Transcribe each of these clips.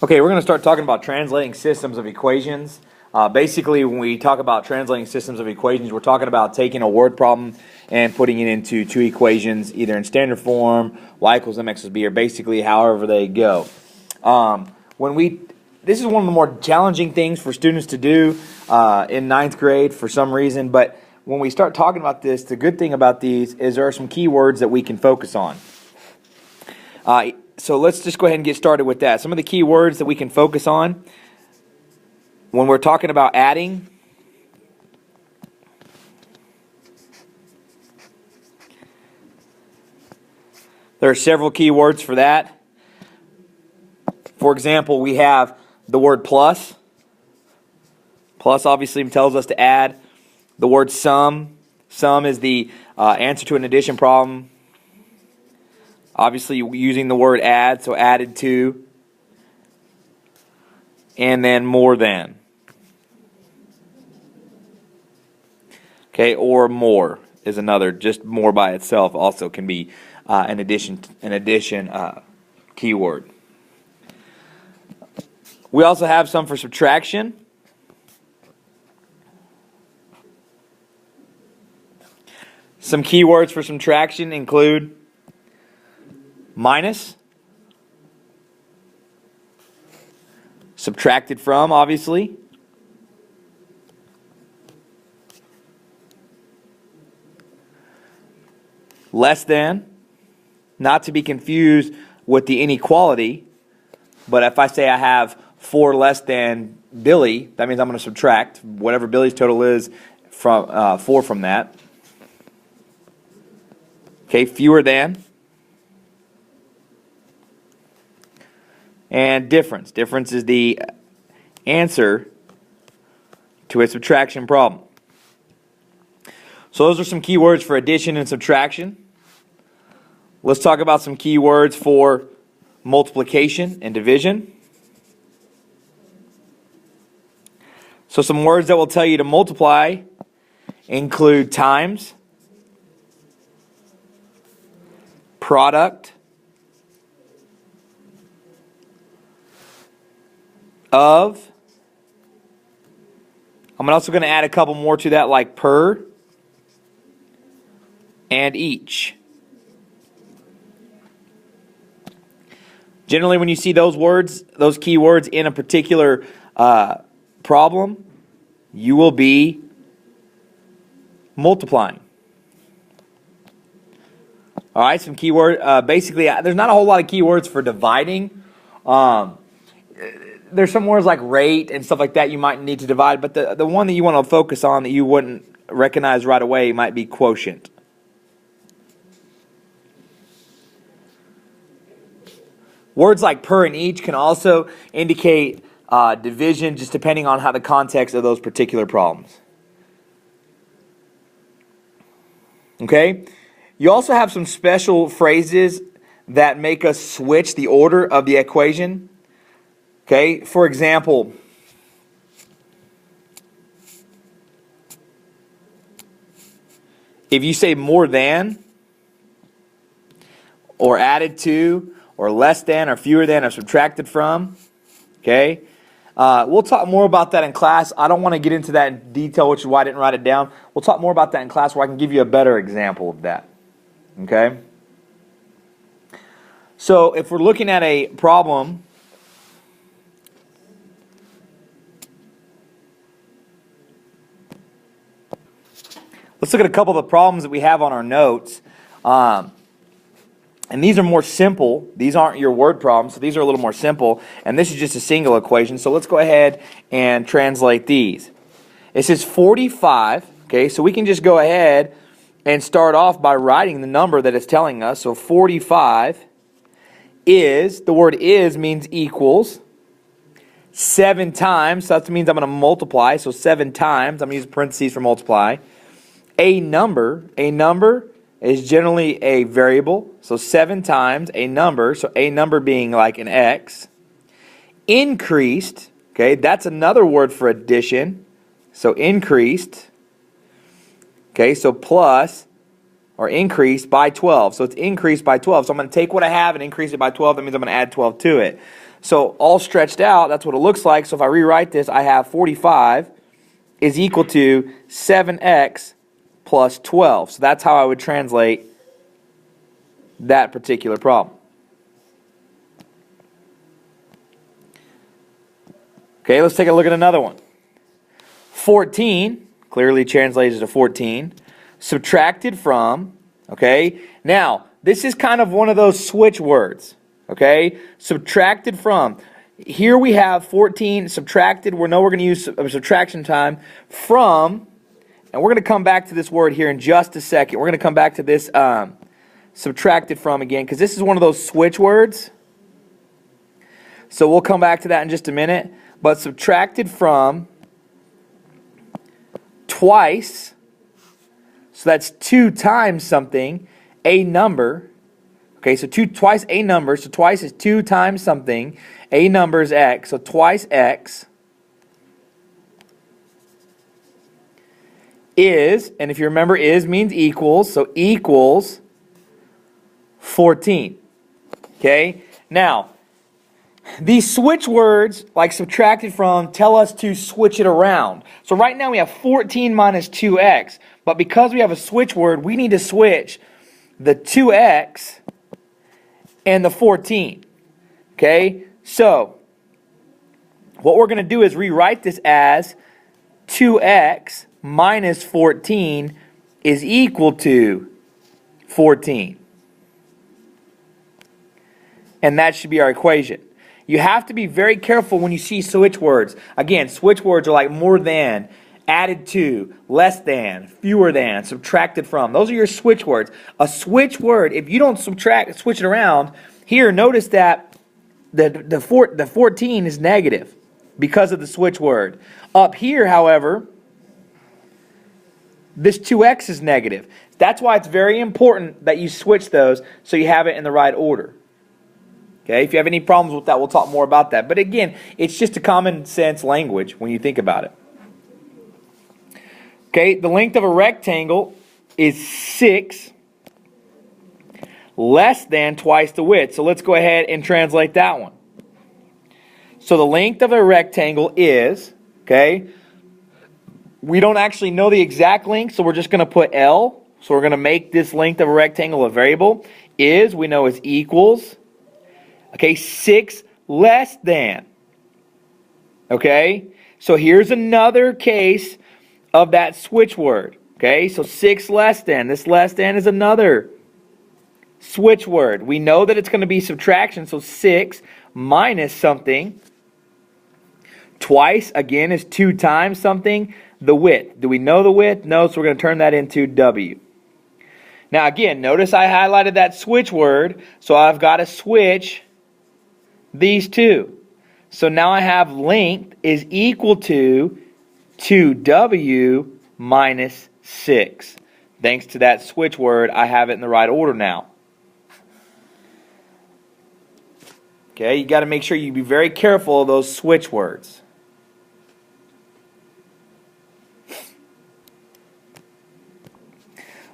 Okay, we're going to start talking about translating systems of equations. Basically, when we talk about translating systems of equations, we're talking about taking a word problem and putting it into two equations, either in standard form, y equals mx plus b, or basically however they go. This is one of the more challenging things for students to do in ninth grade for some reason, but when we start talking about this, the good thing about these is there are some key words that we can focus on. So let's just go ahead and get started with that. Some of the key words that we can focus on when we're talking about adding. There are several key words for that. For example, we have the word plus. Plus obviously tells us to add. The word sum. Sum is the answer to an addition problem. Obviously using the word add, so added to. And then more than. Okay, or more is another. Just more by itself also can be an addition keyword. We also have some for subtraction. Some keywords for subtraction include minus, subtracted from, obviously, less than, not to be confused with the inequality, but if I say I have 4 less than Billy, that means I'm going to subtract whatever Billy's total is from 4 from that. Okay, fewer than. And difference. Difference is the answer to a subtraction problem. So those are some keywords for addition and subtraction. Let's talk about some keywords for multiplication and division. So some words that will tell you to multiply include times, product, of. I'm also going to add a couple more to that, like per and each. Generally, when you see those words, those key words in a particular problem, you will be multiplying. All right, some keyword. Basically, there's not a whole lot of keywords for dividing. There's some words like rate and stuff like that you might need to divide, but the one that you want to focus on that you wouldn't recognize right away might be quotient. Words like per and each can also indicate division, just depending on how the context of those particular problems. Okay? You also have some special phrases that make us switch the order of the equation. Okay, for example, if you say more than, or added to, or less than, or fewer than, or subtracted from, okay, we'll talk more about that in class. I don't want to get into that in detail, which is why I didn't write it down. We'll talk more about that in class where I can give you a better example of that, okay? So if we're looking at a problem, let's look at a couple of the problems that we have on our notes. And these are more simple. These aren't your word problems, so these are a little more simple. And this is just a single equation. So let's go ahead and translate these. It says 45. Okay, so we can just go ahead and start off by writing the number that it's telling us. So 45 is, the word is means equals, 7 times. So that means I'm going to multiply. So 7 times. I'm going to use parentheses for multiply. A number is generally a variable, so 7 times a number, so a number being like an x, increased, okay, that's another word for addition, so increased, okay, so plus, or increased by 12, so it's increased by 12, so I'm going to take what I have and increase it by 12, that means I'm going to add 12 to it. So all stretched out, that's what it looks like. So if I rewrite this, I have 45 is equal to 7x plus 12. So that's how I would translate that particular problem. Okay, let's take a look at another one. 14, clearly translated to 14, subtracted from, okay? Now, this is kind of one of those switch words, okay? Subtracted from. Here we have 14 subtracted. We know we're going to use subtraction time from, and we're going to come back to this word here in just a second. We're going to come back to this subtracted from again, because this is one of those switch words. So we'll come back to that in just a minute. But subtracted from twice, so that's 2 times something, a number. Okay, so twice a number, so twice is 2 times something. A number is x, so twice x is, and if you remember, is means equals, so equals 14. Okay, now, these switch words, like subtracted from, tell us to switch it around. So right now we have 14 minus 2x, but because we have a switch word, we need to switch the 2x and the 14. Okay, so what we're going to do is rewrite this as 2x minus 14 is equal to 14. And that should be our equation. You have to be very careful when you see switch words. Again, switch words are like more than, added to, less than, fewer than, subtracted from. Those are your switch words. A switch word, if you don't switch it around, here notice that the 14 is negative because of the switch word. Up here, however, this 2x is negative. That's why it's very important that you switch those so you have it in the right order. Okay, if you have any problems with that, we'll talk more about that. But again, it's just a common sense language when you think about it. Okay, the length of a rectangle is 6 less than twice the width. So let's go ahead and translate that one. So the length of a rectangle is, okay, we don't actually know the exact length, so we're just going to put L. So we're going to make this length of a rectangle a variable. Is, we know is equals, okay, 6 less than. Okay, so here's another case of that switch word. Okay, so 6 less than. This less than is another switch word. We know that it's going to be subtraction, so 6 minus something. Twice, again, is 2 times something. The width. Do we know the width? No, so we're going to turn that into W. Now again, notice I highlighted that switch word, so I've got to switch these two. So now I have length is equal to 2W minus 6. Thanks to that switch word, I have it in the right order now. Okay, you got to make sure you be very careful of those switch words.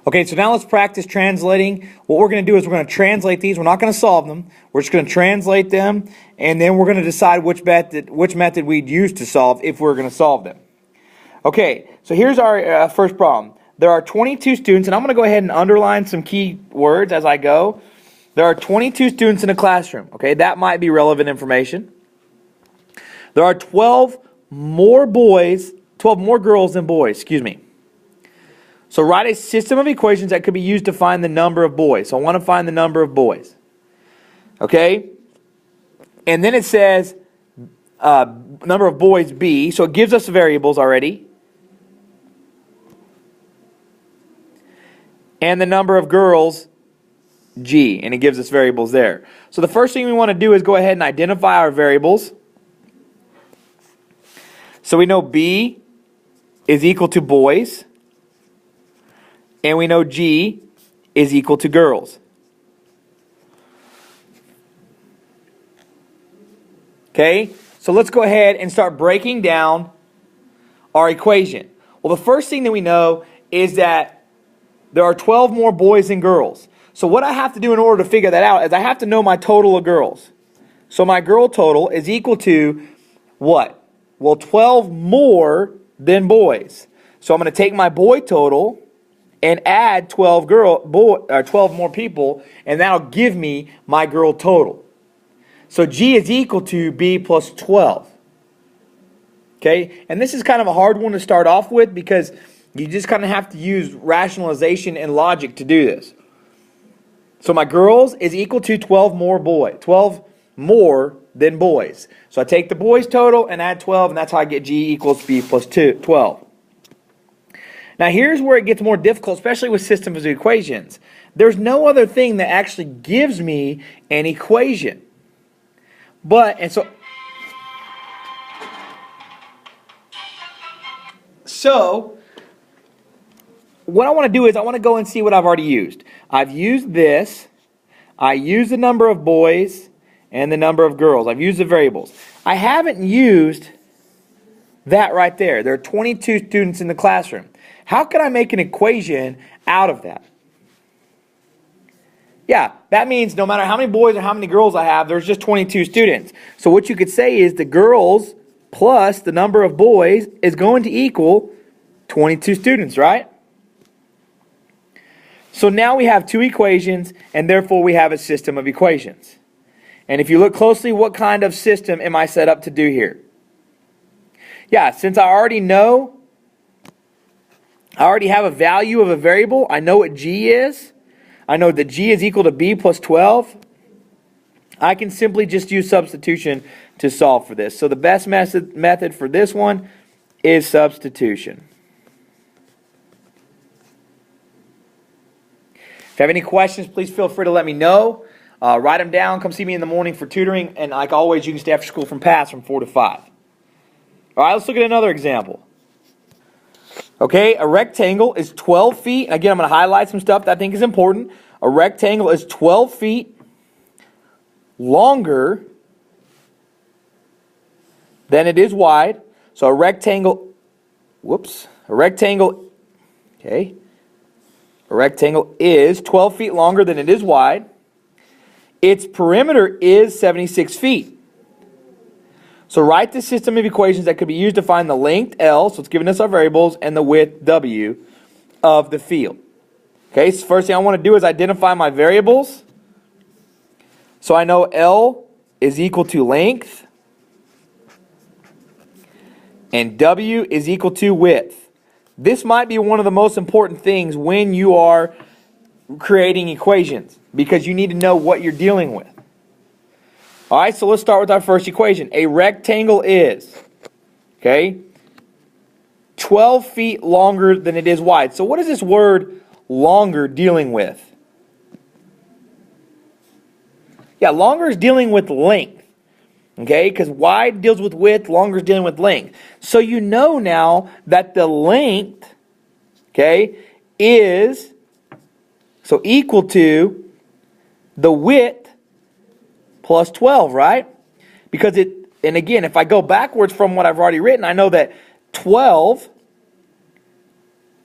Okay, so now let's practice translating. What we're going to do is we're going to translate these. We're not going to solve them. We're just going to translate them, and then we're going to decide which method we'd use to solve if we're going to solve them. Okay, so here's our first problem. There are 22 students, and I'm going to go ahead and underline some key words as I go. There are 22 students in a classroom. Okay, that might be relevant information. There are 12 more girls than boys, So write a system of equations that could be used to find the number of boys. So I want to find the number of boys. Okay? And then it says number of boys B. So it gives us the variables already. And the number of girls G. And it gives us variables there. So the first thing we want to do is go ahead and identify our variables. So we know B is equal to boys. And we know G is equal to girls. Okay, so let's go ahead and start breaking down our equation. Well, the first thing that we know is that there are 12 more boys than girls. So what I have to do in order to figure that out is I have to know my total of girls. So my girl total is equal to what? Well, 12 more than boys. So I'm going to take my boy total and add 12 more people, and that'll give me my girl total. So G is equal to B plus 12. Okay, and this is kind of a hard one to start off with because you just kind of have to use rationalization and logic to do this. So my girls is equal to 12 more than boys. So I take the boys total and add 12, and that's how I get G equals B plus 12. Now here's where it gets more difficult, especially with systems of equations. There's no other thing that actually gives me an equation. So what I want to do is I want to go and see what I've already used. I've used this. I used the number of boys and the number of girls. I've used the variables. I haven't used that right there. There are 22 students in the classroom. How can I make an equation out of that? Yeah, that means no matter how many boys or how many girls I have, there's just 22 students. So what you could say is the girls plus the number of boys is going to equal 22 students, right? So now we have two equations, and therefore we have a system of equations. And if you look closely, what kind of system am I set up to do here? Yeah, since I already have a value of a variable, I know what G is. I know that G is equal to B plus 12. I can simply just use substitution to solve for this. So the best method for this one is substitution. If you have any questions, please feel free to let me know. Write them down. Come see me in the morning for tutoring. And like always, you can stay after school from PASS from 4 to 5. All right, let's look at another example. Okay, a rectangle is 12 feet. Again, I'm going to highlight some stuff that I think is important. A rectangle is 12 feet longer than it is wide. So a rectangle is 12 feet longer than it is wide. Its perimeter is 76 feet. So write the system of equations that could be used to find the length L, so it's giving us our variables, and the width W of the field. Okay, so first thing I want to do is identify my variables. So I know L is equal to length, and W is equal to width. This might be one of the most important things when you are creating equations, because you need to know what you're dealing with. All right, so let's start with our first equation. A rectangle is, 12 feet longer than it is wide. So what is this word longer dealing with? Yeah, longer is dealing with length. Okay, because wide deals with width, longer is dealing with length. So you know now that the length, is equal to the width plus 12, right? Because and again, if I go backwards from what I've already written, I know that 12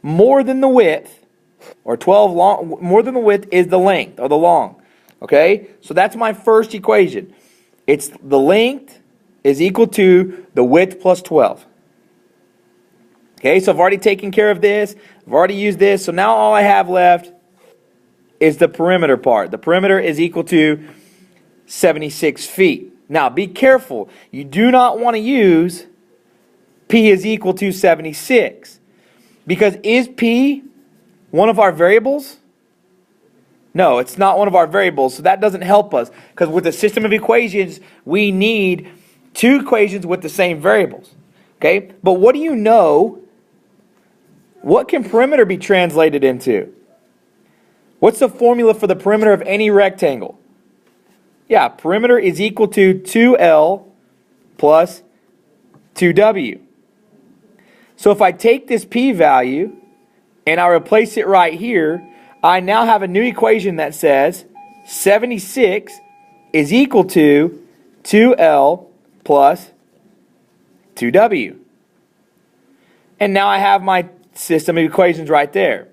more than the width, or 12 more than the width is the length, or the long. Okay? So that's my first equation. It's the length is equal to the width plus 12. Okay, so I've already taken care of this. I've already used this. So now all I have left is the perimeter part. The perimeter is equal to 76 feet. Now, be careful. You do not want to use P is equal to 76. Because is P one of our variables? No, it's not one of our variables, so that doesn't help us. Because with a system of equations, we need two equations with the same variables. Okay? But what do you know? What can perimeter be translated into? What's the formula for the perimeter of any rectangle? Yeah, perimeter is equal to 2L plus 2W. So if I take this P value and I replace it right here, I now have a new equation that says 76 is equal to 2L plus 2W. And now I have my system of equations right there.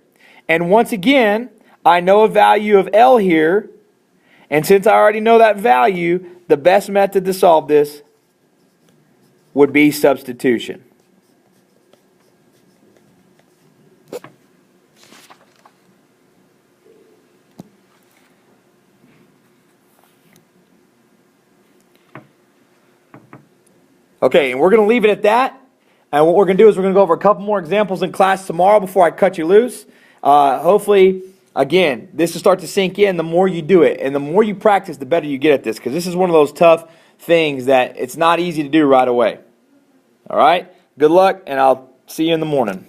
And once again, I know a value of L here. And since I already know that value, the best method to solve this would be substitution. Okay, and we're going to leave it at that. And what we're going to do is we're going to go over a couple more examples in class tomorrow before I cut you loose. Hopefully, again, this will start to sink in the more you do it. And the more you practice, the better you get at this. Because this is one of those tough things that it's not easy to do right away. All right? Good luck, and I'll see you in the morning.